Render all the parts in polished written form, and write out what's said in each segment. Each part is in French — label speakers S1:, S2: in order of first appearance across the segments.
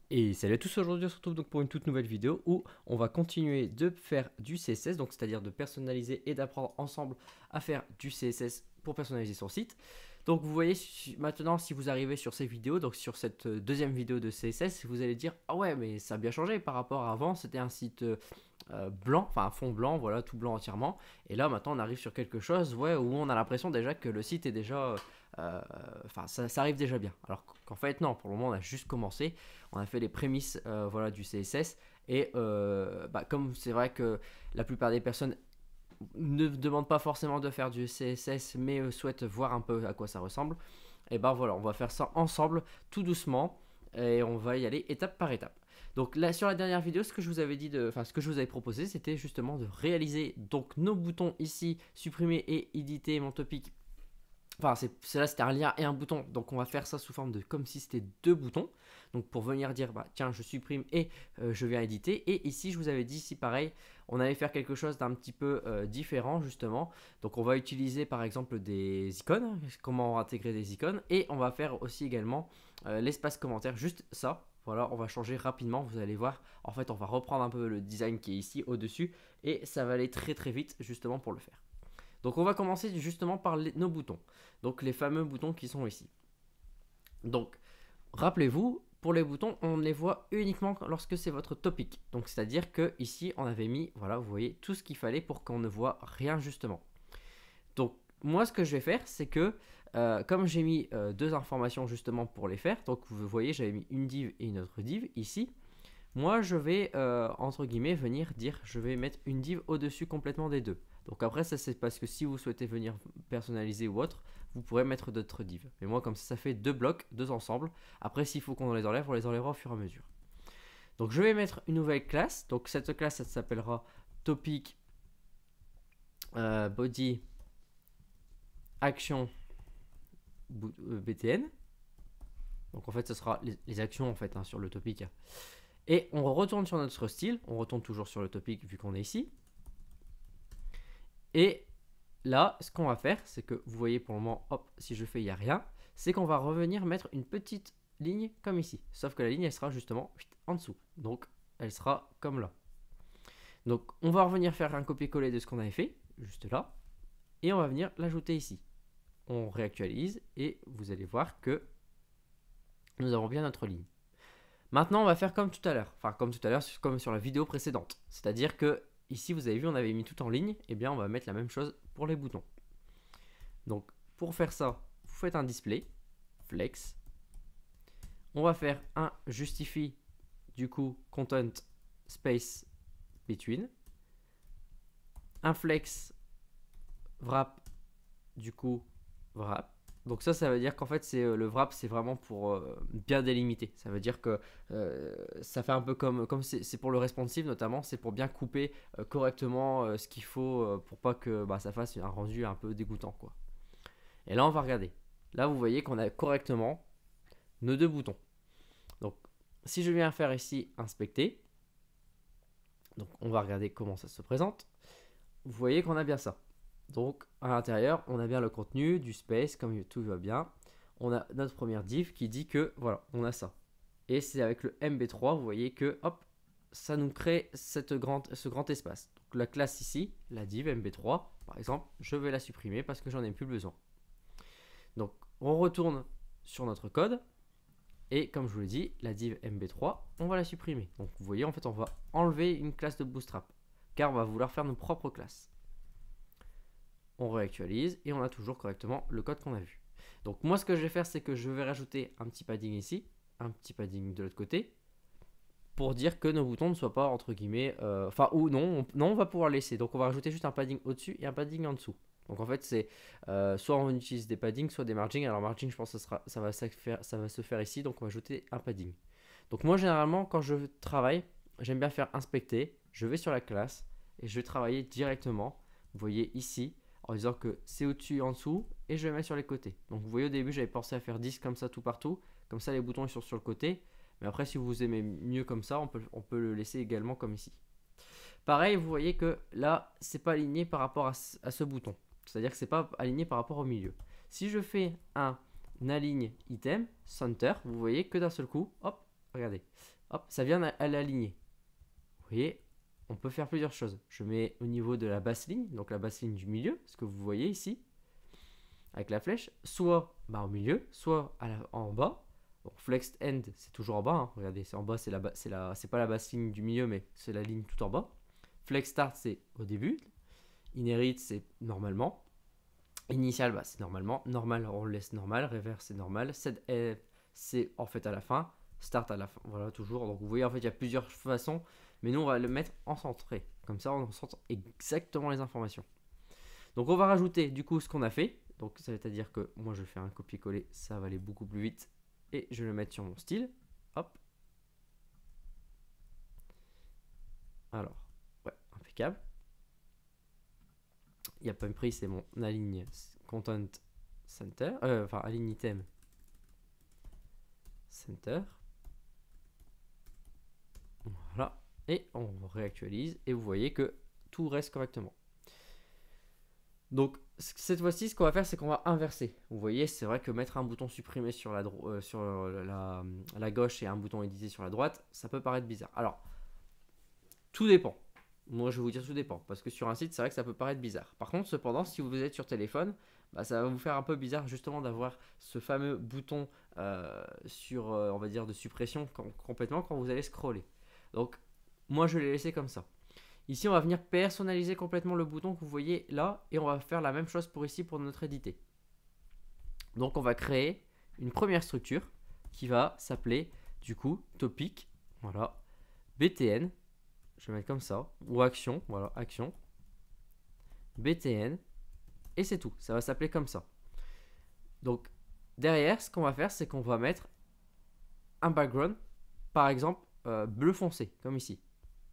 S1: Et salut à tous, aujourd'hui on se retrouve donc pour une toute nouvelle vidéo où on va continuer de faire du CSS, donc c'est-à-dire de personnaliser et d'apprendre ensemble à faire du CSS pour personnaliser son site. Donc vous voyez maintenant, si vous arrivez sur ces vidéos, donc sur cette deuxième vidéo de CSS, vous allez dire ah ouais, mais ça a bien changé par rapport à avant, c'était un site blanc, enfin un fond blanc, voilà, tout blanc entièrement. Et là maintenant on arrive sur quelque chose, ouais, où on a l'impression déjà que le site est déjà, enfin ça arrive déjà bien. Alors qu'en fait non, pour le moment on a juste commencé, on a fait les prémices, voilà, du CSS. Et comme c'est vrai que la plupart des personnes ne demandent pas forcément de faire du CSS, mais souhaitent voir un peu à quoi ça ressemble, et ben voilà, on va faire ça ensemble, tout doucement, et on va y aller étape par étape. Donc là, sur la dernière vidéo, ce que je vous avais dit, enfin ce que je vous avais proposé, c'était justement de réaliser donc nos boutons ici, supprimer et éditer mon topic. Enfin, là, c'était un lien et un bouton. Donc, on va faire ça sous forme de comme si c'était deux boutons. Donc, pour venir dire, bah, tiens, je supprime et je viens éditer. Et ici, je vous avais dit, ici, pareil, on allait faire quelque chose d'un petit peu différent, justement. Donc, on va utiliser, par exemple, des icônes. Comment intégrer des icônes. Et on va faire aussi également l'espace commentaire. Juste ça. Voilà, on va changer rapidement. Vous allez voir. En fait, on va reprendre un peu le design qui est ici, au-dessus. Et ça va aller très, très vite, justement, pour le faire. Donc on va commencer justement par nos boutons. Donc les fameux boutons qui sont ici. Donc rappelez-vous, pour les boutons, on les voit uniquement lorsque c'est votre topic. Donc c'est-à-dire que ici on avait mis, voilà, vous voyez tout ce qu'il fallait pour qu'on ne voit rien justement. Donc moi ce que je vais faire, c'est que comme j'ai mis deux informations justement pour les faire, donc vous voyez j'avais mis une div et une autre div ici. Moi, je vais, entre guillemets, venir dire, je vais mettre une div au-dessus complètement des deux. Donc après, ça c'est parce que si vous souhaitez venir personnaliser ou autre, vous pourrez mettre d'autres divs. Mais moi, comme ça fait deux blocs, deux ensembles. Après, s'il faut qu'on les enlève, on les enlèvera au fur et à mesure. Donc je vais mettre une nouvelle classe. Donc cette classe, ça s'appellera topic body action btn. Donc en fait, ce sera les actions en fait, hein, sur le topic. Et on retourne sur notre style, on retourne toujours sur le topic vu qu'on est ici. Et là, ce qu'on va faire, c'est que vous voyez pour le moment, hop, si je fais, il n'y a rien, c'est qu'on va revenir mettre une petite ligne comme ici. Sauf que la ligne, elle sera justement en dessous. Donc, elle sera comme là. Donc, on va revenir faire un copier-coller de ce qu'on avait fait, juste là. Et on va venir l'ajouter ici. On réactualise et vous allez voir que nous avons bien notre ligne. Maintenant, on va faire comme tout à l'heure. Enfin, comme tout à l'heure, comme sur la vidéo précédente. C'est-à-dire que ici, vous avez vu, on avait mis tout en ligne. Et bien, on va mettre la même chose pour les boutons. Donc, pour faire ça, vous faites un display, flex. On va faire un justify, du coup, content space between. Un flex wrap, du coup, wrap. Donc ça veut dire qu'en fait, le wrap, c'est vraiment pour bien délimiter. Ça veut dire que ça fait un peu comme c'est pour le responsive notamment, c'est pour bien couper correctement ce qu'il faut pour pas que ça fasse un rendu un peu dégoûtant, quoi. Et là, on va regarder. Là, vous voyez qu'on a correctement nos deux boutons. Donc, si je viens faire ici inspecter, donc on va regarder comment ça se présente. Vous voyez qu'on a bien ça. Donc, à l'intérieur, on a bien le contenu, du space, comme tout va bien. On a notre première div qui dit que, voilà, on a ça. Et c'est avec le MB3, vous voyez que, hop, ça nous crée ce grand espace. Donc, la classe ici, la div MB3, par exemple, je vais la supprimer parce que j'en ai plus besoin. Donc, on retourne sur notre code. Et comme je vous l'ai dit, la div MB3, on va la supprimer. Donc, vous voyez, en fait, on va enlever une classe de Bootstrap. Car on va vouloir faire nos propres classes. On réactualise et on a toujours correctement le code qu'on a vu. Donc moi ce que je vais faire, c'est que je vais rajouter un petit padding ici, un petit padding de l'autre côté, pour dire que nos boutons ne soient pas entre guillemets, enfin ou non, on va pouvoir laisser. Donc on va rajouter juste un padding au-dessus et un padding en dessous. Donc en fait c'est soit on utilise des paddings, soit des margins. Alors margin je pense que ça va se faire ici, donc on va ajouter un padding. Donc moi généralement quand je travaille, j'aime bien faire inspecter, je vais sur la classe et je vais travailler directement, vous voyez ici, en disant que c'est au-dessus et en dessous, et je vais mettre sur les côtés. Donc vous voyez au début j'avais pensé à faire 10 comme ça tout partout, comme ça les boutons ils sont sur le côté, mais après si vous aimez mieux comme ça, on peut le laisser également comme ici. Pareil, vous voyez que là c'est pas aligné par rapport à ce bouton, c'est-à-dire que c'est pas aligné par rapport au milieu. Si je fais un aligne item, center, vous voyez que d'un seul coup, hop, regardez, hop, ça vient à l'aligner. Vous voyez, on peut faire plusieurs choses. Je mets au niveau de la basse ligne, donc la basse ligne du milieu, ce que vous voyez ici, avec la flèche, soit au milieu, soit en bas. Bon, flexed end, c'est toujours en bas, hein. Regardez, c'est en bas, c'est pas la basse ligne du milieu, mais c'est la ligne tout en bas. Flex start, c'est au début. Inherit, c'est normalement. Initial, c'est normalement. Normal, on le laisse normal. Reverse, c'est normal. Set, c'est en fait à la fin. Start à la fin. Voilà, toujours. Donc vous voyez, en fait, il y a plusieurs façons. Mais nous, on va le mettre en centré. Comme ça, on centre exactement les informations. Donc on va rajouter du coup ce qu'on a fait. Donc ça veut dire que moi, je vais faire un copier-coller. Ça va aller beaucoup plus vite. Et je vais le mettre sur mon style. Hop. Alors, ouais, impeccable. Il n'y a pas pris, c'est mon aligne content center. Enfin, aligne item center. Voilà. Et on réactualise. Et vous voyez que tout reste correctement. Donc, cette fois-ci, ce qu'on va faire, c'est qu'on va inverser. Vous voyez, c'est vrai que mettre un bouton supprimé sur la gauche et un bouton édité sur la droite, ça peut paraître bizarre. Alors, tout dépend. Moi, je vais vous dire tout dépend. Parce que sur un site, c'est vrai que ça peut paraître bizarre. Par contre, cependant, si vous êtes sur téléphone, ça va vous faire un peu bizarre justement d'avoir ce fameux bouton on va dire, de suppression complètement quand vous allez scroller. Donc, moi, je l'ai laissé comme ça. Ici, on va venir personnaliser complètement le bouton que vous voyez là. Et on va faire la même chose pour ici, pour notre édité. Donc, on va créer une première structure qui va s'appeler, du coup, topic. Voilà. BTN. Je vais mettre comme ça. Ou action. Voilà, action. BTN. Et c'est tout. Ça va s'appeler comme ça. Donc, derrière, ce qu'on va faire, c'est qu'on va mettre un background. Par exemple, bleu foncé, comme ici.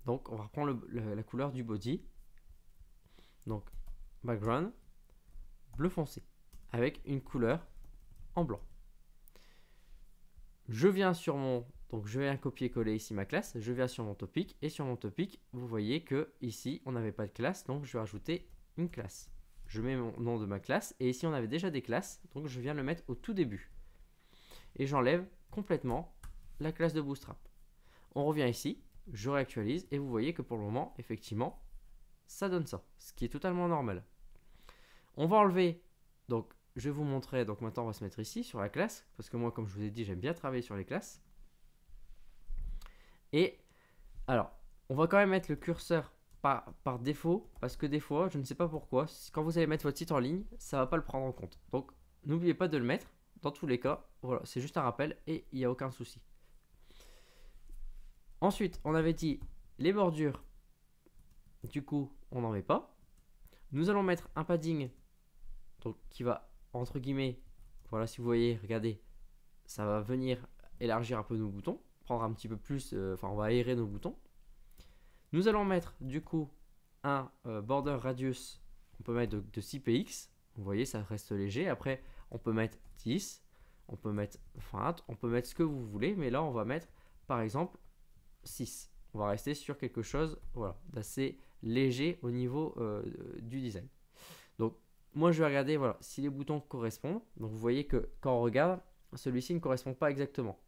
S1: Donc, on va reprendre la couleur du body. Donc, background, bleu foncé. Avec une couleur en blanc. Je viens sur mon... Donc, je viens copier-coller ici ma classe. Je viens sur mon topic. Et sur mon topic, vous voyez que ici, on n'avait pas de classe. Donc, je vais rajouter une classe. Je mets mon nom de ma classe. Et ici, on avait déjà des classes. Donc, je viens le mettre au tout début. Et j'enlève complètement la classe de Bootstrap. On revient ici. Je réactualise et vous voyez que pour le moment, effectivement, ça donne ça, ce qui est totalement normal. On va enlever, donc je vais vous montrer, donc maintenant on va se mettre ici sur la classe, parce que moi, comme je vous ai dit, j'aime bien travailler sur les classes. Et alors, on va quand même mettre le curseur par défaut, parce que des fois, je ne sais pas pourquoi, quand vous allez mettre votre site en ligne, ça ne va pas le prendre en compte. Donc, n'oubliez pas de le mettre, dans tous les cas, voilà, c'est juste un rappel et il n'y a aucun souci. Ensuite, on avait dit les bordures, du coup, on n'en met pas. Nous allons mettre un padding donc, qui va, entre guillemets, voilà, si vous voyez, regardez, ça va venir élargir un peu nos boutons, prendre un petit peu plus, on va aérer nos boutons. Nous allons mettre, du coup, un border radius, on peut mettre de 6 px. Vous voyez, ça reste léger. Après, on peut mettre 10, on peut mettre 20, on peut mettre ce que vous voulez, mais là, on va mettre, par exemple, 6. On va rester sur quelque chose voilà, d'assez léger au niveau du design. Donc, moi, je vais regarder voilà, si les boutons correspondent. Donc, vous voyez que quand on regarde, celui-ci ne correspond pas exactement.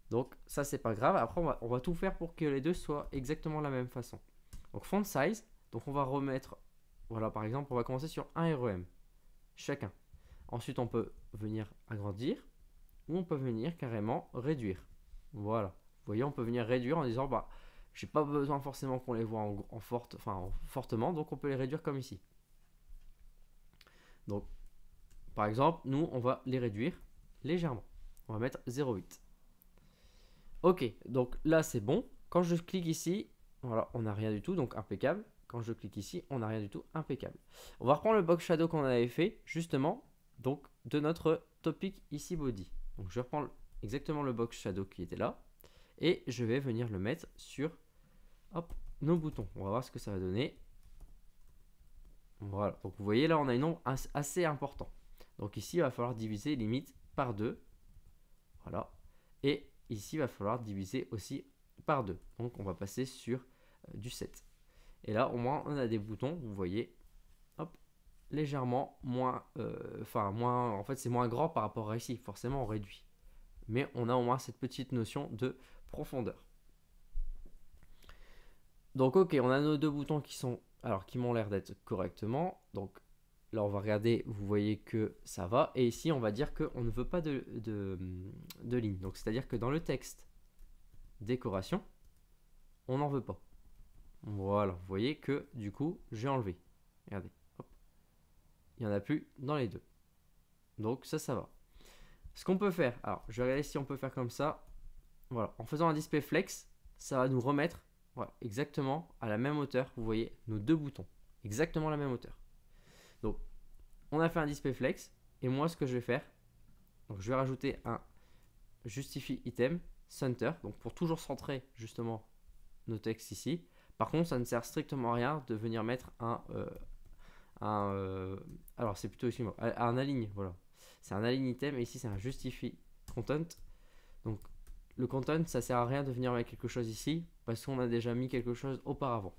S1: Donc, ça, c'est pas grave. Après, on va tout faire pour que les deux soient exactement de la même façon. Donc, font size. Donc, on va remettre, voilà, par exemple, on va commencer sur un REM chacun. Ensuite, on peut venir agrandir ou on peut venir carrément réduire. Voilà. Vous voyez, on peut venir réduire en disant, j'ai pas besoin forcément qu'on les voit fortement, donc on peut les réduire comme ici. Donc, par exemple, nous, on va les réduire légèrement. On va mettre 0,8. Ok, donc là, c'est bon. Quand je clique ici, voilà, on n'a rien du tout, donc impeccable. Quand je clique ici, on n'a rien du tout, impeccable. On va reprendre le box shadow qu'on avait fait, justement, donc de notre topic ici body. Donc, je reprends exactement le box shadow qui était là. Et je vais venir le mettre sur nos boutons. On va voir ce que ça va donner. Voilà. Donc vous voyez là, on a un nombre assez important. Donc ici, il va falloir diviser limite par 2. Voilà. Et ici, il va falloir diviser aussi par 2. Donc on va passer sur du 7. Et là, au moins, on a des boutons, vous voyez, légèrement moins... en fait, c'est moins grand par rapport à ici. Forcément, on réduit. Mais on a au moins cette petite notion de profondeur. Donc ok, on a nos deux boutons qui sont, alors qui m'ont l'air d'être correctement. Donc là on va regarder, vous voyez que ça va. Et ici on va dire qu'on ne veut pas de ligne. Donc c'est-à-dire que dans le texte décoration, on n'en veut pas. Voilà, vous voyez que du coup j'ai enlevé. Regardez, hop. Il n'y en a plus dans les deux. Donc ça va. Ce qu'on peut faire, alors je vais regarder si on peut faire comme ça. Voilà, en faisant un display flex, ça va nous remettre voilà, exactement à la même hauteur. Vous voyez nos deux boutons, exactement à la même hauteur. Donc on a fait un display flex. Et moi ce que je vais faire, donc je vais rajouter un justify item center. Donc pour toujours centrer justement nos textes ici. Par contre ça ne sert strictement à rien de venir mettre alors c'est plutôt un aligne, voilà. C'est un align item et ici c'est un justify content. Donc le content ça sert à rien de venir mettre quelque chose ici parce qu'on a déjà mis quelque chose auparavant.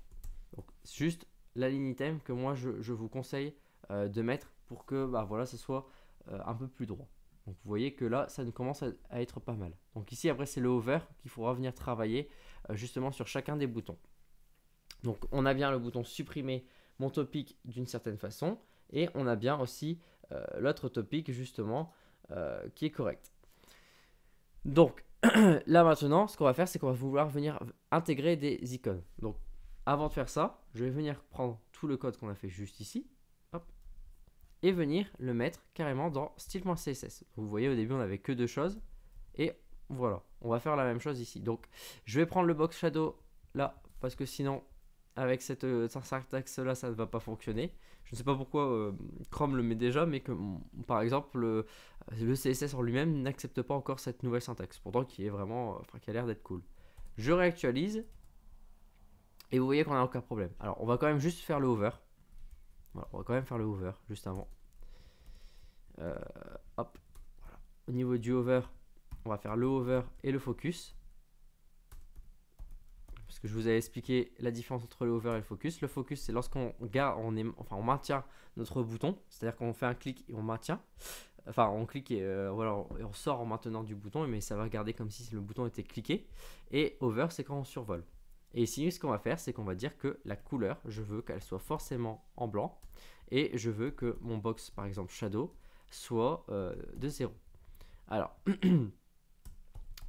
S1: Donc juste l'align item que moi je vous conseille de mettre pour que bah, voilà, ça soit un peu plus droit. Donc vous voyez que là ça nous commence à être pas mal. Donc ici après c'est le hover qu'il faudra venir travailler justement sur chacun des boutons. Donc on a bien le bouton supprimer mon topic d'une certaine façon et on a bien aussi l'autre topic justement qui est correct. Donc là maintenant ce qu'on va faire c'est qu'on va vouloir venir intégrer des icônes. Donc avant de faire ça je vais venir prendre tout le code qu'on a fait juste ici hop, et venir le mettre carrément dans style.css. Vous voyez au début on n'avait que deux choses et voilà on va faire la même chose ici. Donc je vais prendre le box shadow là parce que sinon avec cette syntaxe là ça ne va pas fonctionner. Je ne sais pas pourquoi Chrome le met déjà, mais que par exemple le CSS en lui-même n'accepte pas encore cette nouvelle syntaxe, pourtant qui est vraiment, qui a l'air d'être cool. Je réactualise et vous voyez qu'on a aucun problème. Alors on va quand même juste faire le hover. Voilà, on va quand même faire le hover juste avant. Hop, voilà. Au niveau du hover, on va faire le hover et le focus. Parce que je vous avais expliqué la différence entre le hover et le focus. Le focus, c'est lorsqu'on on maintient notre bouton, c'est-à-dire qu'on fait un clic et on maintient. Enfin, on clique et voilà, et on sort en maintenant du bouton, mais ça va regarder comme si le bouton était cliqué. Et hover, c'est quand on survole. Et ici, ce qu'on va faire, c'est qu'on va dire que la couleur, je veux qu'elle soit forcément en blanc. Et je veux que mon box, par exemple shadow, soit de 0. Alors,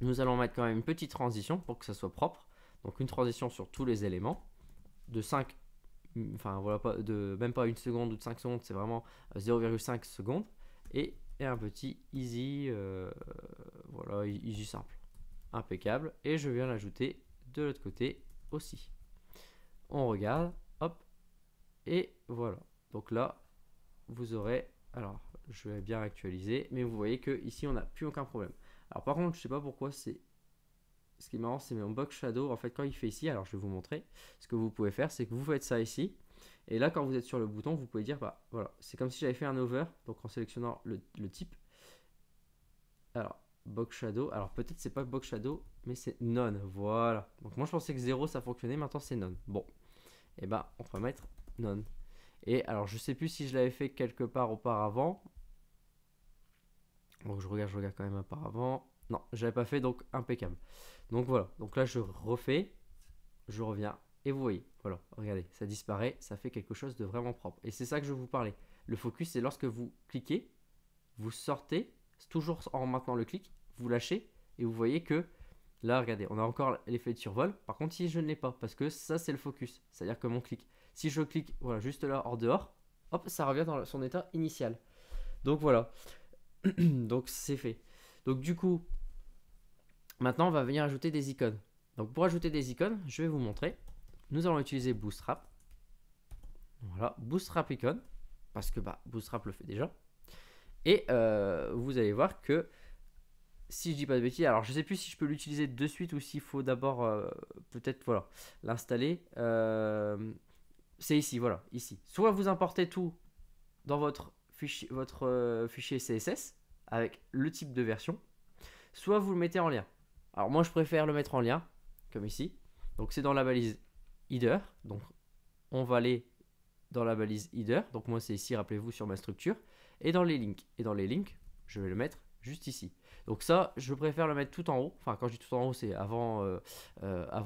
S1: nous allons mettre quand même une petite transition pour que ça soit propre. Donc une transition sur tous les éléments de 5, enfin voilà, même pas une seconde ou de 5 secondes, c'est vraiment 0,5 secondes. Et un petit easy, voilà, easy simple. Impeccable. Et je viens l'ajouter de l'autre côté aussi. On regarde, hop, et voilà. Donc là, vous aurez, alors je vais bien actualiser, mais vous voyez que ici on n'a plus aucun problème. Alors par contre, je sais pas pourquoi c'est... Ce qui est marrant, c'est mon box shadow. En fait, quand il fait ici, alors je vais vous montrer. Ce que vous pouvez faire, c'est que vous faites ça ici. Et là, quand vous êtes sur le bouton, vous pouvez dire, bah voilà, c'est comme si j'avais fait un over. Donc en sélectionnant le type. Alors, box shadow. Alors peut-être c'est pas box shadow, mais c'est none. Voilà. Donc moi, je pensais que 0 ça fonctionnait. Maintenant, c'est none. Bon. Et bah, on va mettre none. Et alors, je sais plus si je l'avais fait quelque part auparavant. Donc je regarde quand même auparavant. Non, je l'avais pas fait, donc impeccable. Donc voilà, donc là je refais, je reviens, et vous voyez, voilà, regardez, ça disparaît, ça fait quelque chose de vraiment propre. Et c'est ça que je vous parlais. Le focus, c'est lorsque vous cliquez, vous sortez, toujours en maintenant le clic, vous lâchez, et vous voyez que, là regardez, on a encore l'effet de survol. Par contre, si je ne l'ai pas, parce que ça c'est le focus, c'est-à-dire que mon clic, si je clique, voilà, juste là, hors dehors, hop, ça revient dans son état initial. Donc voilà, donc c'est fait. Donc du coup, maintenant, on va venir ajouter des icônes. Donc pour ajouter des icônes, je vais vous montrer. Nous allons utiliser Bootstrap. Voilà, Bootstrap icône, parce que bah, Bootstrap le fait déjà. Et vous allez voir que, si je dis pas de bêtises, alors je sais plus si je peux l'utiliser de suite ou s'il faut d'abord peut-être voilà, l'installer. C'est ici, voilà, ici. Soit vous importez tout dans votre fichier CSS avec le type de version, soit vous le mettez en lien. Alors moi je préfère le mettre en lien, comme ici. Donc c'est dans la balise header. Donc on va aller dans la balise header. Donc moi c'est ici, rappelez-vous, sur ma structure. Et dans les links. Et dans les links, je vais le mettre juste ici. Donc ça, je préfère le mettre tout en haut. Enfin, quand je dis tout en haut, c'est avant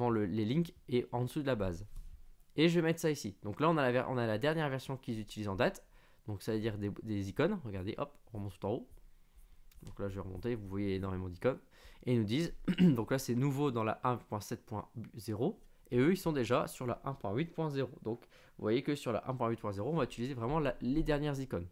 S1: les links et en dessous de la base. Et je vais mettre ça ici. Donc là, on a la dernière version qu'ils utilisent en date. Donc ça veut dire des icônes. Regardez, hop, on remonte tout en haut. Donc là, je vais remonter. Vous voyez énormément d'icônes. Et ils nous disent, donc là, c'est nouveau dans la 1.7.0. Et eux, ils sont déjà sur la 1.8.0. Donc, vous voyez que sur la 1.8.0, on va utiliser vraiment les dernières icônes.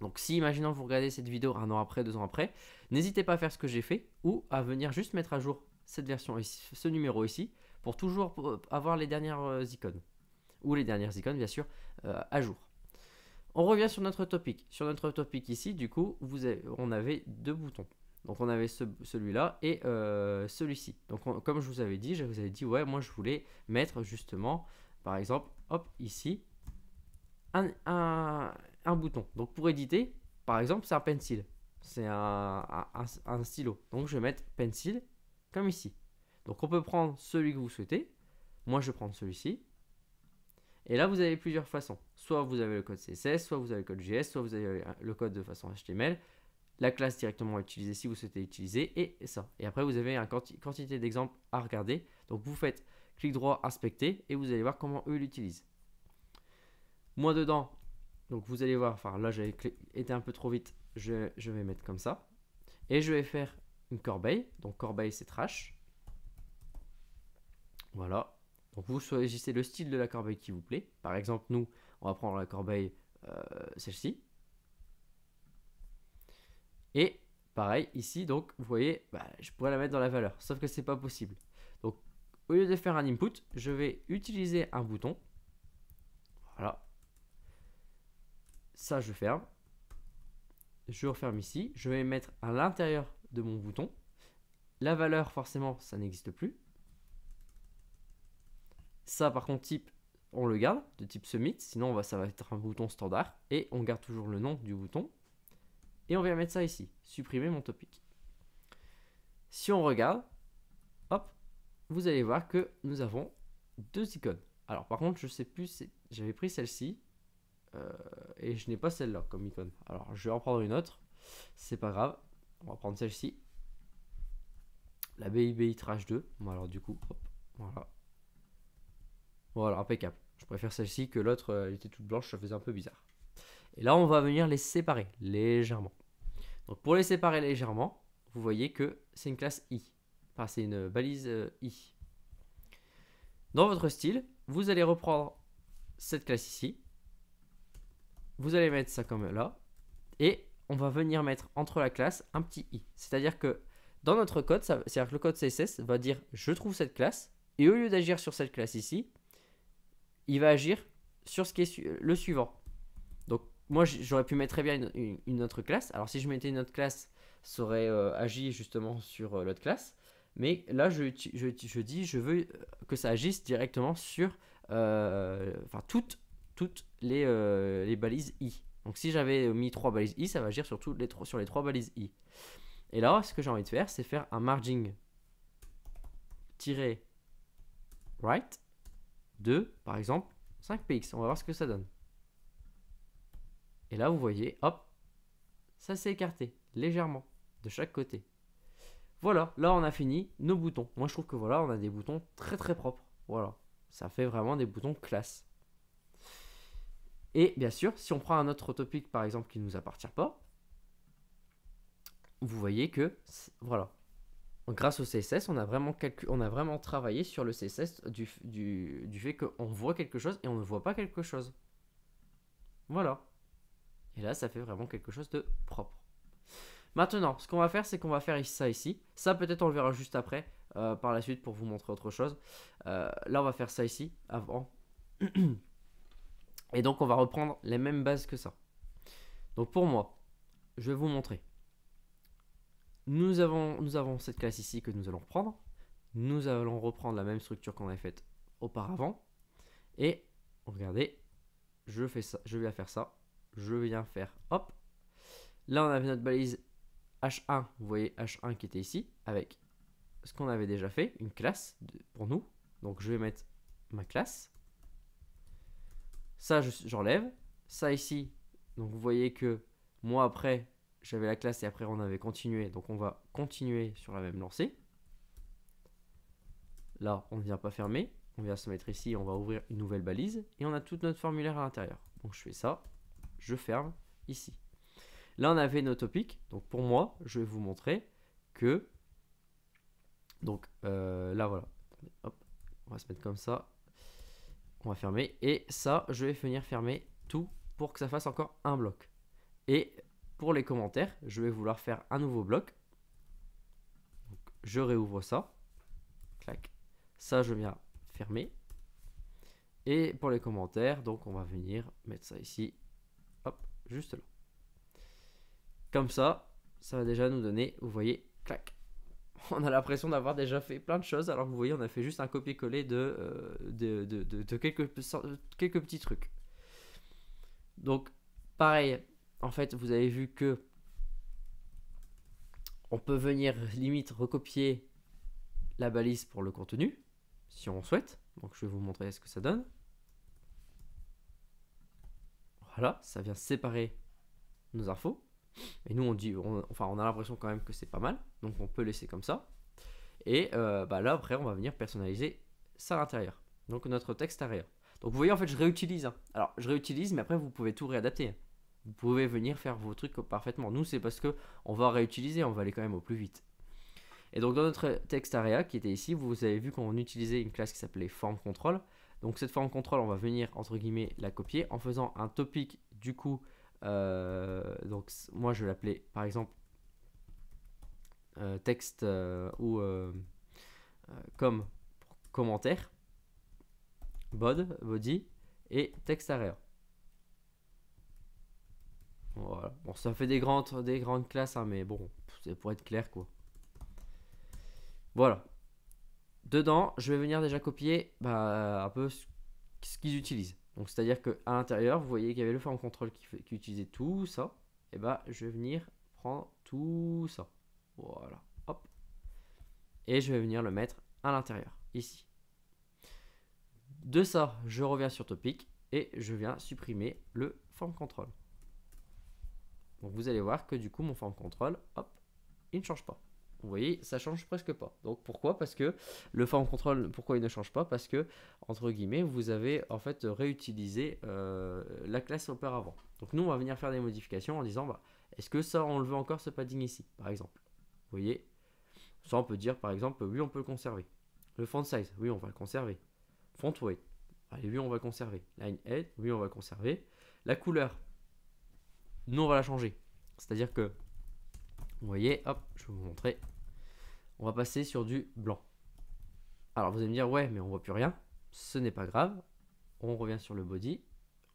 S1: Donc si, imaginons, vous regardez cette vidéo 1 an après, 2 ans après, n'hésitez pas à faire ce que j'ai fait ou à venir juste mettre à jour cette version ici, ce numéro ici, pour toujours avoir les dernières icônes. Ou les dernières icônes, bien sûr, à jour. On revient sur notre topic. Sur notre topic ici, du coup, on avait 2 boutons. Donc on avait celui-là et celui-ci. Donc comme je vous avais dit, ouais, moi je voulais mettre justement, par exemple, hop, ici, un bouton. Donc pour éditer, par exemple, c'est un pencil. C'est un stylo. Donc je vais mettre pencil comme ici. Donc on peut prendre celui que vous souhaitez. Moi je vais prendre celui-ci. Et là vous avez plusieurs façons. Soit vous avez le code CSS, soit vous avez le code JS, soit vous avez le code de façon HTML. La classe directement à utiliser si vous souhaitez utiliser et ça. Et après vous avez une quantité d'exemples à regarder. Donc vous faites clic droit, inspecter et vous allez voir comment eux l'utilisent. Moi dedans, donc vous allez voir, enfin là j'avais été un peu trop vite, je vais mettre comme ça. Et je vais faire une corbeille, donc corbeille c'est trash. Voilà, donc vous choisissez le style de la corbeille qui vous plaît. Par exemple nous, on va prendre la corbeille celle-ci. Et pareil ici, donc vous voyez, je pourrais la mettre dans la valeur, sauf que c'est pas possible. Donc au lieu de faire un input, je vais utiliser un bouton. Voilà. Ça je ferme, je referme ici, je vais mettre à l'intérieur de mon bouton, la valeur forcément ça n'existe plus, ça par contre type on le garde de type submit, sinon ça va être un bouton standard et on garde toujours le nom du bouton et on vient mettre ça ici, supprimer mon topic. Si on regarde, hop, vous allez voir que nous avons 2 icônes. Alors par contre je sais plus, j'avais pris celle-ci, et je n'ai pas celle-là comme icône. Alors je vais en prendre une autre, c'est pas grave. On va prendre celle-ci, la BIBI Trash 2. Bon, alors du coup, hop, voilà, impeccable. Je préfère celle-ci que l'autre, elle était toute blanche, ça faisait un peu bizarre. Et là, on va venir les séparer légèrement. Donc pour les séparer légèrement, vous voyez que c'est une classe I. Enfin, c'est une balise I. Dans votre style, vous allez reprendre cette classe ici. Vous allez mettre ça comme là. Et on va venir mettre entre la classe un petit i. C'est-à-dire que dans notre code, c'est-à-dire que le code CSS va dire je trouve cette classe. Et au lieu d'agir sur cette classe ici, il va agir sur ce qui est le suivant. Donc moi j'aurais pu mettre très bien une autre classe. Alors si je mettais une autre classe, ça aurait agi justement sur l'autre classe. Mais là je dis je veux que ça agisse directement sur toutes les balises i. Donc si j'avais mis 3 balises i, ça va agir sur les 3 balises i. Et là, ce que j'ai envie de faire, c'est faire un margin right de, par exemple, 5px. On va voir ce que ça donne. Et là, vous voyez, hop, ça s'est écarté légèrement de chaque côté. Voilà, là on a fini nos boutons. Moi je trouve que voilà, on a des boutons très très propres. Voilà, ça fait vraiment des boutons classe. Et bien sûr, si on prend un autre topic par exemple qui ne nous appartient pas, vous voyez que voilà, grâce au CSS, on a vraiment travaillé sur le CSS du fait qu'on voit quelque chose et on ne voit pas quelque chose. Voilà. Et là, ça fait vraiment quelque chose de propre. Maintenant, ce qu'on va faire, c'est qu'on va faire ça ici. Ça, peut-être, on le verra juste après, par la suite, pour vous montrer autre chose. Là, on va faire ça ici, avant. Et donc, on va reprendre les mêmes bases que ça. Donc, pour moi, je vais vous montrer. Nous avons cette classe ici que nous allons reprendre. Nous allons reprendre la même structure qu'on avait faite auparavant. Et, regardez, je fais ça, je viens faire ça. Je viens faire, hop. Là, on avait notre balise H1, vous voyez H1 qui était ici, avec ce qu'on avait déjà fait, une classe pour nous. Donc je vais mettre ma classe. Ça, j'enlève. Ça ici, donc vous voyez que moi après, j'avais la classe et après on avait continué. Donc on va continuer sur la même lancée. Là, on ne vient pas fermer. On vient se mettre ici, on va ouvrir une nouvelle balise. Et on a tout notre formulaire à l'intérieur. Donc je fais ça, je ferme ici. Là, on avait nos topics. Donc pour moi, je vais vous montrer que... Donc là, voilà. Hop, on va se mettre comme ça. On va fermer. Et ça, je vais venir fermer tout pour que ça fasse encore un bloc. Et pour les commentaires, je vais vouloir faire un nouveau bloc. Donc, je réouvre ça. Clac. Ça, je viens fermer. Et pour les commentaires, donc on va venir mettre ça ici. Hop, juste là. Comme ça, ça va déjà nous donner, vous voyez, clac. On a l'impression d'avoir déjà fait plein de choses, alors que vous voyez, on a fait juste un copier-coller de quelques petits trucs. Donc, pareil, en fait, vous avez vu que on peut venir limite recopier la balise pour le contenu, si on souhaite. Donc, je vais vous montrer ce que ça donne. Voilà, ça vient séparer nos infos. Et nous, on a l'impression quand même que c'est pas mal. Donc, on peut laisser comme ça. Et là, après, on va venir personnaliser ça à l'intérieur. Donc, notre texte arrière. Donc, vous voyez, en fait, je réutilise. Alors, je réutilise, mais après, vous pouvez tout réadapter. Vous pouvez venir faire vos trucs parfaitement. Nous, c'est parce que on va réutiliser, on va aller quand même au plus vite. Et donc, dans notre texte area qui était ici, vous avez vu qu'on utilisait une classe qui s'appelait form control. Donc, cette form control, on va venir, entre guillemets, la copier en faisant un topic, du coup. Donc, moi, je vais l'appeler, par exemple, texte ou comme commentaire, body et texte area. Voilà. Bon, ça fait des grandes classes, hein, mais bon, c'est pour être clair, quoi. Voilà. Dedans, je vais venir déjà copier un peu ce qu'ils utilisent. Donc, c'est-à-dire qu'à l'intérieur, vous voyez qu'il y avait le form control qui utilisait tout ça. Et je vais venir prendre tout ça. Voilà. Hop. Et je vais venir le mettre à l'intérieur, ici. De ça, je reviens sur topic et je viens supprimer le form control. Donc, vous allez voir que du coup, mon form control, hop, il ne change pas. Vous voyez, ça change presque pas. Donc pourquoi? Parce que le form control, pourquoi il ne change pas? Parce que, entre guillemets, vous avez en fait réutilisé la classe auparavant. Donc nous, on va venir faire des modifications en disant, est-ce que ça, on le veut encore ce padding ici, par exemple? Vous voyez, ça, on peut dire, par exemple, oui, on peut le conserver. Le font size, oui, on va le conserver. Font weight, allez, oui, on va le conserver. Line head, oui, on va le conserver. La couleur, nous, on va la changer. C'est-à-dire que, vous voyez, hop, je vais vous montrer. On va passer sur du blanc. Alors vous allez me dire, ouais, mais on voit plus rien. Ce n'est pas grave. On revient sur le body.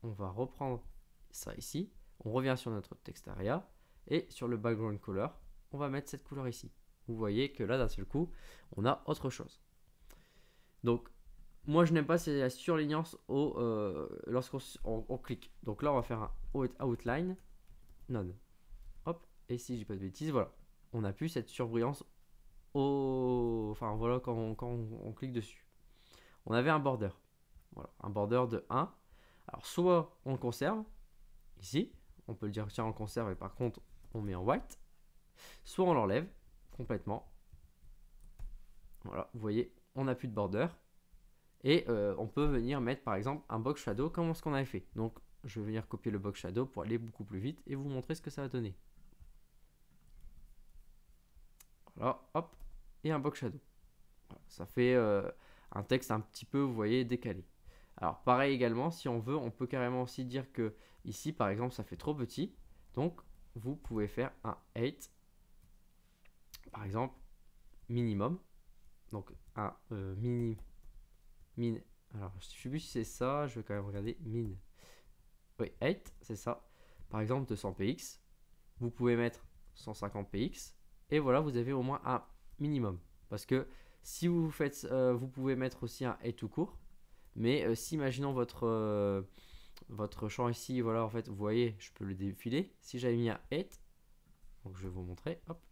S1: On va reprendre ça ici. On revient sur notre text area. Et sur le background color, on va mettre cette couleur ici. Vous voyez que là, d'un seul coup, on a autre chose. Donc, moi, je n'aime pas la surlignance lorsqu'on clique. Donc là, on va faire un outline. None. Hop. Et si je dis pas de bêtises, voilà. On n'a plus cette surbrillance voilà, quand on clique dessus. On avait un border. Voilà, un border de 1. Alors, soit on le conserve, ici. On peut le dire, tiens, on le conserve, et par contre, on met en white. Soit on l'enlève complètement. Voilà, vous voyez, on n'a plus de border. Et on peut venir mettre, par exemple, un box shadow comme ce qu'on avait fait. Donc, je vais venir copier le box shadow pour aller beaucoup plus vite et vous montrer ce que ça va donner. Voilà, hop, et un box shadow. Voilà, ça fait un texte un petit peu, vous voyez, décalé. Alors, pareil également, si on veut, on peut carrément aussi dire que ici, par exemple, ça fait trop petit. Donc, vous pouvez faire un 8, par exemple, minimum. Donc, un min. Alors, je ne sais plus si c'est ça, je vais quand même regarder min. Oui, 8, c'est ça. Par exemple, 200 px. Vous pouvez mettre 150 px. Et voilà, vous avez au moins un minimum. Parce que si vous faites, vous pouvez mettre aussi un 8 tout court. Mais si, imaginons votre champ ici, voilà, en fait, vous voyez, je peux le défiler. Si j'avais mis un 8, donc je vais vous montrer, hop,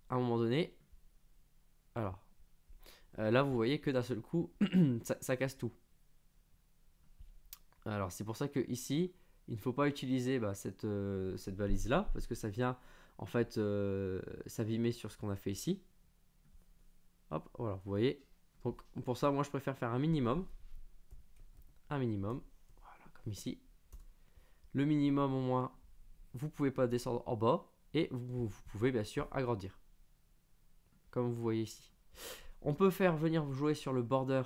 S1: à un moment donné, alors, là, vous voyez que d'un seul coup, ça casse tout. Alors, c'est pour ça que ici, il ne faut pas utiliser cette balise-là, parce que ça vient en fait s'abîmer sur ce qu'on a fait ici. Hop, voilà, vous voyez. Donc pour ça, moi je préfère faire un minimum. Voilà, comme ici. Le minimum au moins, vous pouvez pas descendre en bas et vous pouvez bien sûr agrandir. Comme vous voyez ici. On peut faire venir jouer sur le border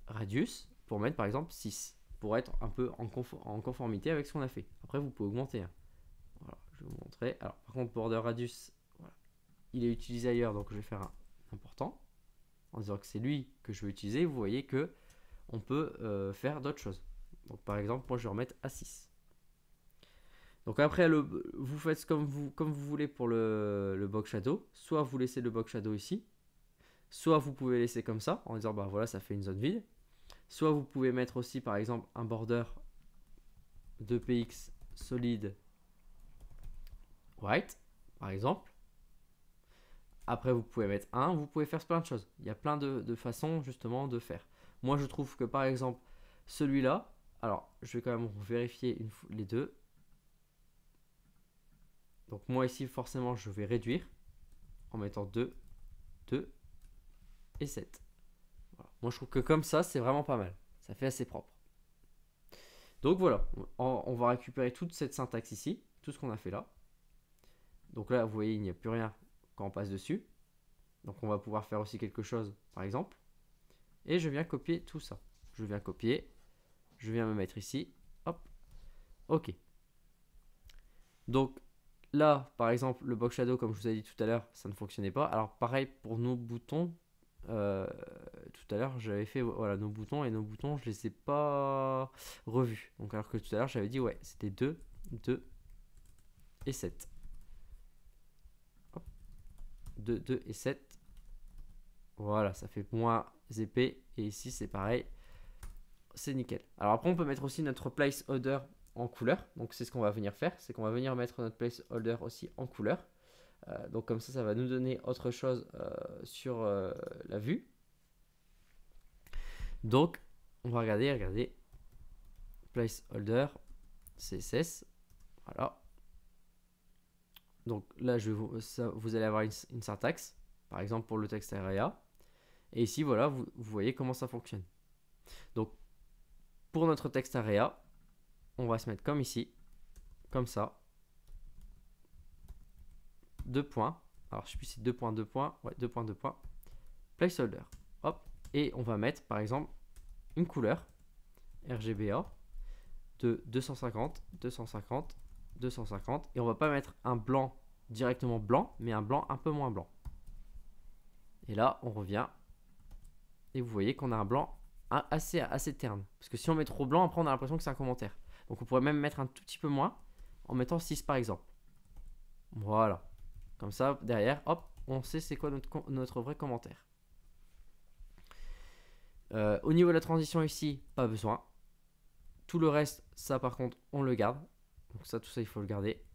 S1: radius pour mettre par exemple 6. Pour être un peu en conformité avec ce qu'on a fait. Après vous pouvez augmenter. Hein. Voilà, je vais vous montrer. Alors par contre border radius, voilà, il est utilisé ailleurs, donc je vais faire un important. En disant que c'est lui que je veux utiliser, vous voyez que on peut faire d'autres choses. Donc par exemple, moi je vais remettre à 6. Donc après, vous faites comme vous voulez pour le box shadow. Soit vous laissez le box shadow ici, soit vous pouvez laisser comme ça, en disant bah voilà, ça fait une zone vide. Soit vous pouvez mettre aussi par exemple un border 2px solide white, par exemple. Après, vous pouvez mettre 1, vous pouvez faire plein de choses. Il y a plein de façons justement de faire. Moi, je trouve que par exemple, celui-là, alors je vais quand même vérifier les deux. Donc moi ici, forcément, je vais réduire en mettant 2, 2 et 7. Voilà. Moi, je trouve que comme ça, c'est vraiment pas mal. Ça fait assez propre. Donc voilà, on va récupérer toute cette syntaxe ici, tout ce qu'on a fait là. Donc là, vous voyez, il n'y a plus rien quand on passe dessus. Donc on va pouvoir faire aussi quelque chose, par exemple. Et je viens copier tout ça. Je viens copier, je viens me mettre ici, hop, ok. Donc là, par exemple, le box shadow, comme je vous ai dit tout à l'heure, ça ne fonctionnait pas. Alors pareil pour nos boutons, tout à l'heure j'avais fait voilà, nos boutons, et nos boutons je les ai pas revus. Donc alors que tout à l'heure j'avais dit ouais, c'était 2, 2 et 7. Hop. 2, 2 et 7. Voilà, ça fait moins épais. Et ici c'est pareil. C'est nickel. Alors après on peut mettre aussi notre placeholder en couleur. Donc c'est ce qu'on va venir faire. C'est qu'on va venir mettre notre placeholder aussi en couleur. Donc comme ça va nous donner autre chose sur la vue. Donc on va regarder. Placeholder CSS. Voilà. Donc là vous allez avoir une syntaxe. Par exemple pour le texte area. Et ici voilà, vous voyez comment ça fonctionne. Donc pour notre texte area, on va se mettre comme ici, comme ça. 2 points. Alors je sais plus si 2 points, 2 points. Ouais, 2 points, 2 points. Placeholder. Hop. Et on va mettre par exemple une couleur RGBA de 250, 250, 250. Et on va pas mettre un blanc directement blanc, mais un blanc un peu moins blanc. Et là, on revient. Et vous voyez qu'on a un blanc assez terne. Parce que si on met trop blanc, après on a l'impression que c'est un commentaire. Donc on pourrait même mettre un tout petit peu moins en mettant 6 par exemple. Voilà. Comme ça, derrière, hop, on sait c'est quoi notre vrai commentaire. Au niveau de la transition ici, pas besoin. Tout le reste, ça par contre, on le garde. Donc ça, tout ça, il faut le garder.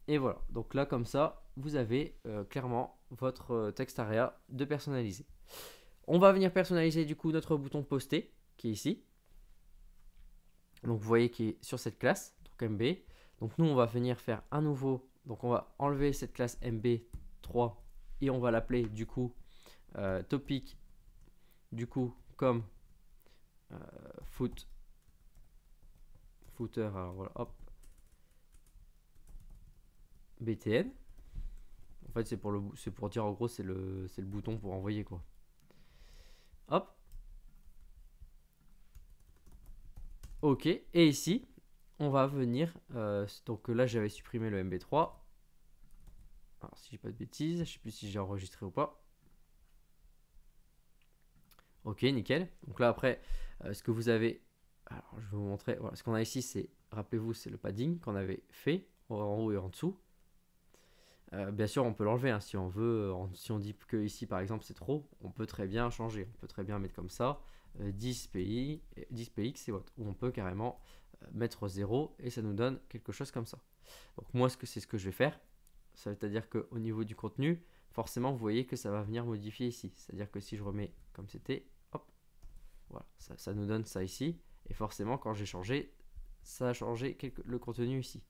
S1: Et voilà. Donc là, comme ça, vous avez clairement votre texte area de personnaliser. On va venir personnaliser du coup notre bouton poster qui est ici. Donc vous voyez qu'il est sur cette classe, donc MB. Donc nous, on va venir faire un nouveau. Donc on va enlever cette classe MB3 et on va l'appeler du coup topic du coup comme footer, alors voilà, hop, btn. En fait c'est pour dire en gros c'est le bouton pour envoyer quoi. Hop. Ok, et ici on va venir donc là j'avais supprimé le MB3. Alors si j'ai pas de bêtises, je sais plus si j'ai enregistré ou pas. Ok, nickel. Donc là après ce que vous avez, alors je vais vous montrer, voilà, ce qu'on a ici c'est, rappelez-vous, c'est le padding qu'on avait fait en haut et en dessous. Bien sûr on peut l'enlever hein, si on veut, si on dit que ici par exemple c'est trop, on peut très bien changer, on peut très bien mettre comme ça 10 px et autres, ou on peut carrément mettre 0 et ça nous donne quelque chose comme ça. Donc moi c'est ce que je vais faire, ça veut dire qu'au niveau du contenu, forcément vous voyez que ça va venir modifier ici, c'est à dire que si je remets comme c'était, hop, voilà, ça nous donne ça ici, et forcément quand j'ai changé, ça a changé le contenu ici.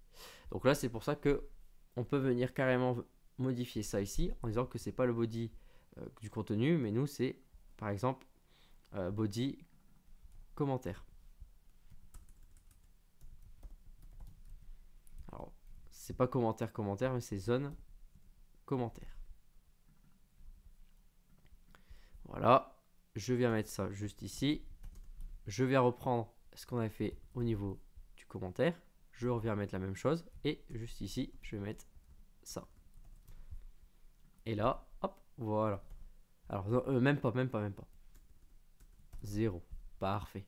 S1: Donc là, c'est pour ça que on peut venir carrément modifier ça ici en disant que c'est pas le body du contenu, mais nous c'est par exemple body commentaire. Alors c'est pas commentaire commentaire, mais c'est zone commentaire. Voilà, je viens mettre ça juste ici. Je viens reprendre ce qu'on avait fait au niveau du commentaire. Je reviens mettre la même chose et juste ici, je vais mettre ça. Et là, hop, voilà. Alors, même pas. 0. Parfait.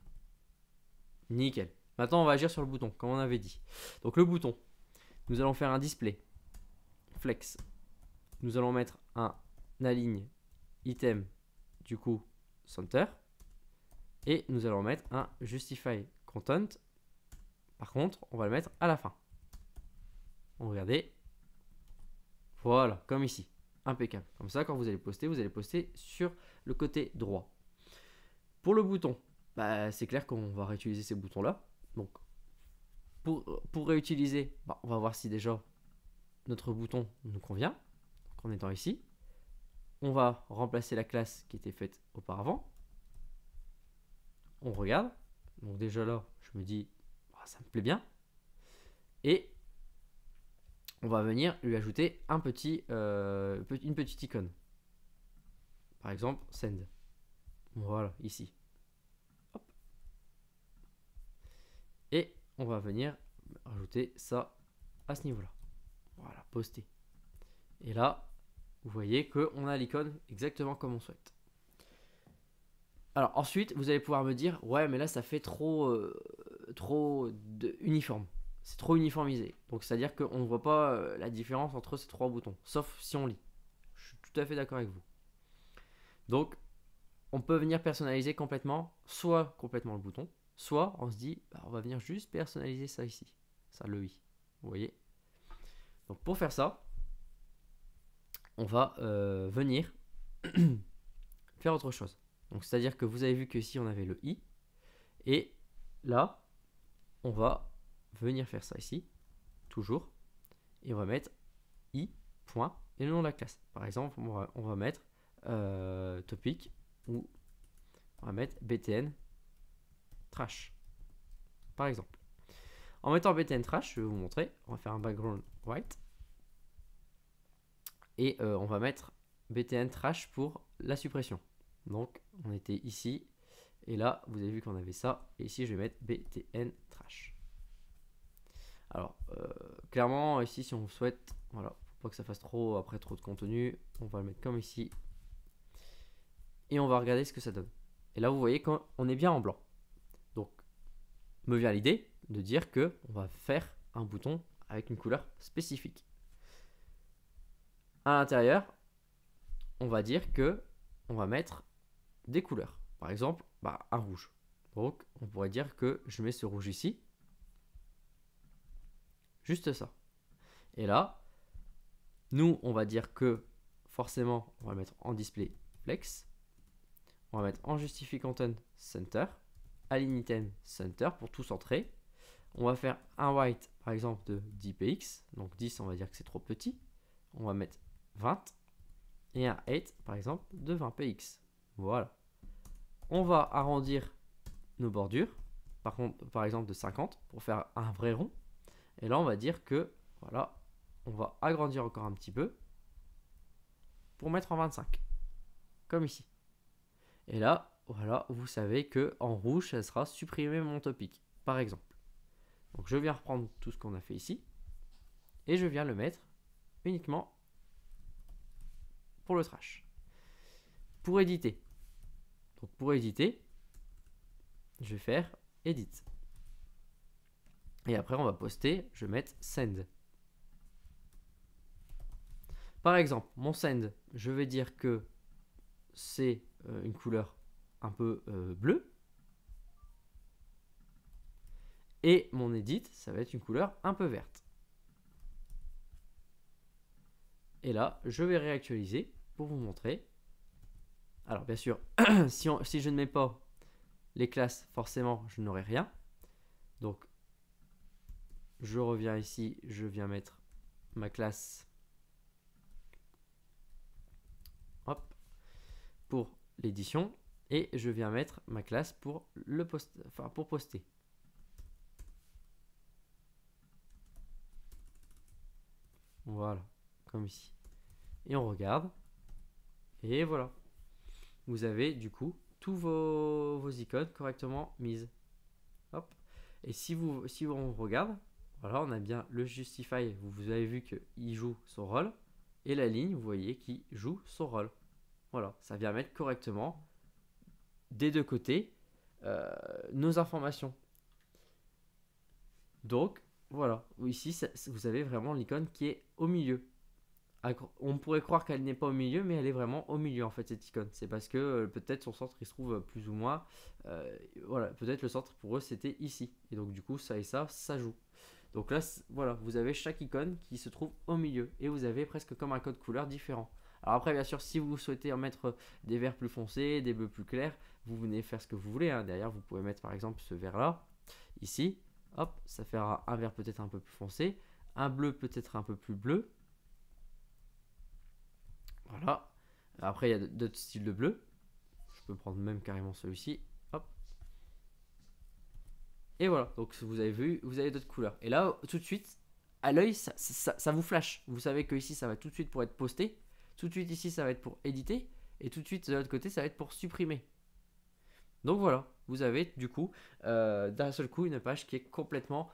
S1: Nickel. Maintenant, on va agir sur le bouton, comme on avait dit. Donc, le bouton, nous allons faire un display. Flex. Nous allons mettre un aligne item, du coup, center. Et nous allons mettre un justify content. Par contre, on va le mettre à la fin. Regardez. Voilà, comme ici. Impeccable. Comme ça, quand vous allez poster sur le côté droit. Pour le bouton, bah, c'est clair qu'on va réutiliser ces boutons-là. Donc, pour réutiliser, bah, on va voir si déjà notre bouton nous convient. Donc, en étant ici, on va remplacer la classe qui était faite auparavant. On regarde. Donc déjà là, je me dis, bah, ça me plaît bien. Et on va venir lui ajouter une petite icône. Par exemple, send. Voilà, ici. Hop. Et on va venir rajouter ça à ce niveau-là. Voilà, poster. Et là, vous voyez qu'on a l'icône exactement comme on souhaite. Alors ensuite, vous allez pouvoir me dire, ouais, mais là, ça fait trop uniforme. C'est trop uniformisé. Donc, c'est-à-dire qu'on ne voit pas la différence entre ces trois boutons, sauf si on lit. Je suis tout à fait d'accord avec vous. Donc, on peut venir personnaliser complètement, soit complètement le bouton, soit on se dit, bah, on va venir juste personnaliser ça ici. Ça, le i. Vous voyez? Donc, pour faire ça, on va venir faire autre chose. Donc, c'est-à-dire que vous avez vu que ici, on avait le i. Et là, on va venir faire ça ici, toujours, et on va mettre i point et le nom de la classe. Par exemple, on va mettre topic ou on va mettre btn trash. Par exemple, en mettant btn trash, je vais vous montrer. On va faire un background white et on va mettre btn trash pour la suppression. Donc, on était ici. Et là, vous avez vu qu'on avait ça. Et ici, je vais mettre btn trash. Alors, clairement, ici, si on souhaite, voilà, faut pas que ça fasse trop de contenu, on va le mettre comme ici. Et on va regarder ce que ça donne. Et là, vous voyez qu'on est bien en blanc. Donc, me vient l'idée de dire que on va faire un bouton avec une couleur spécifique. À l'intérieur, on va dire que on va mettre des couleurs. Par exemple, bah, un rouge. Donc, on pourrait dire que je mets ce rouge ici. Juste ça. Et là, nous, on va dire que forcément, on va le mettre en display flex. On va mettre en justify content center. Align item center pour tout centrer. On va faire un white, par exemple, de 10 px. Donc 10, on va dire que c'est trop petit. On va mettre 20. Et un 8, par exemple, de 20 px. Voilà. On va arrondir nos bordures. Par exemple, de 50 pour faire un vrai rond. Et là, on va dire que, voilà, on va agrandir encore un petit peu pour mettre en 25. Comme ici. Et là, voilà, vous savez que en rouge, ça sera supprimer mon topic, par exemple. Donc, je viens reprendre tout ce qu'on a fait ici. Et je viens le mettre uniquement pour le trash. Pour éditer. Donc, pour éditer, je vais faire edit. Et après, on va poster, je vais mettre send. Par exemple, mon send, je vais dire que c'est une couleur un peu bleue. Et mon edit, ça va être une couleur un peu verte. Et là, je vais réactualiser pour vous montrer. Alors, bien sûr, si je ne mets pas les classes, forcément, je n'aurai rien. Donc, je reviens ici, je viens mettre ma classe, hop, pour l'édition, et je viens mettre ma classe pour le post, enfin pour poster. Voilà, comme ici. Et on regarde, et voilà. Vous avez du coup tous vos icônes correctement mises. Hop. Et si on regarde, voilà, on a bien le Justify. Vous avez vu qu'il joue son rôle. Et la ligne, vous voyez, qui joue son rôle. Voilà, ça vient mettre correctement des deux côtés nos informations. Donc, voilà, ici, vous avez vraiment l'icône qui est au milieu. On pourrait croire qu'elle n'est pas au milieu, mais elle est vraiment au milieu en fait, cette icône. C'est parce que peut-être son centre il se trouve plus ou moins. Voilà, peut-être le centre pour eux c'était ici. Et donc du coup, ça et ça joue. Donc là, voilà, vous avez chaque icône qui se trouve au milieu. Et vous avez presque comme un code couleur différent. Alors après, bien sûr, si vous souhaitez en mettre des verts plus foncés, des bleus plus clairs, vous venez faire ce que vous voulez. Hein. Derrière, vous pouvez mettre par exemple ce vert là, ici. Hop, ça fera un vert peut-être un peu plus foncé, un bleu peut-être un peu plus bleu. Voilà. Après, il y a d'autres styles de bleu. Je peux prendre même carrément celui-ci. Hop. Et voilà. Donc, vous avez vu, vous avez d'autres couleurs. Et là, tout de suite, à l'œil, ça vous flash. Vous savez que ici, ça va tout de suite pour être posté. Tout de suite, ici, ça va être pour éditer. Et tout de suite, de l'autre côté, ça va être pour supprimer. Donc voilà. Vous avez du coup, d'un seul coup, une page qui est complètement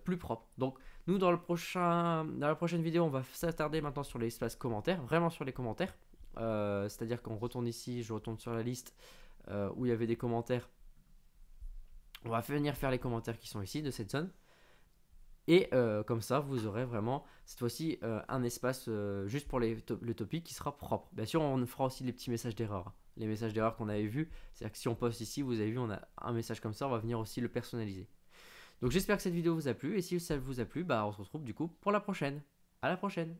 S1: plus propre. Donc, nous, dans la prochaine vidéo, on va s'attarder maintenant sur l'espace commentaires. Vraiment sur les commentaires. C'est-à-dire qu'on retourne ici, je retourne sur la liste où il y avait des commentaires. On va venir faire les commentaires qui sont ici de cette zone. Et comme ça, vous aurez vraiment cette fois-ci un espace juste pour le topic qui sera propre. Bien sûr, on fera aussi les petits messages d'erreur. Les messages d'erreur qu'on avait vus, c'est-à-dire que si on poste ici, vous avez vu, on a un message comme ça, on va venir aussi le personnaliser. Donc j'espère que cette vidéo vous a plu. Et si ça vous a plu, bah, on se retrouve du coup pour la prochaine. À la prochaine!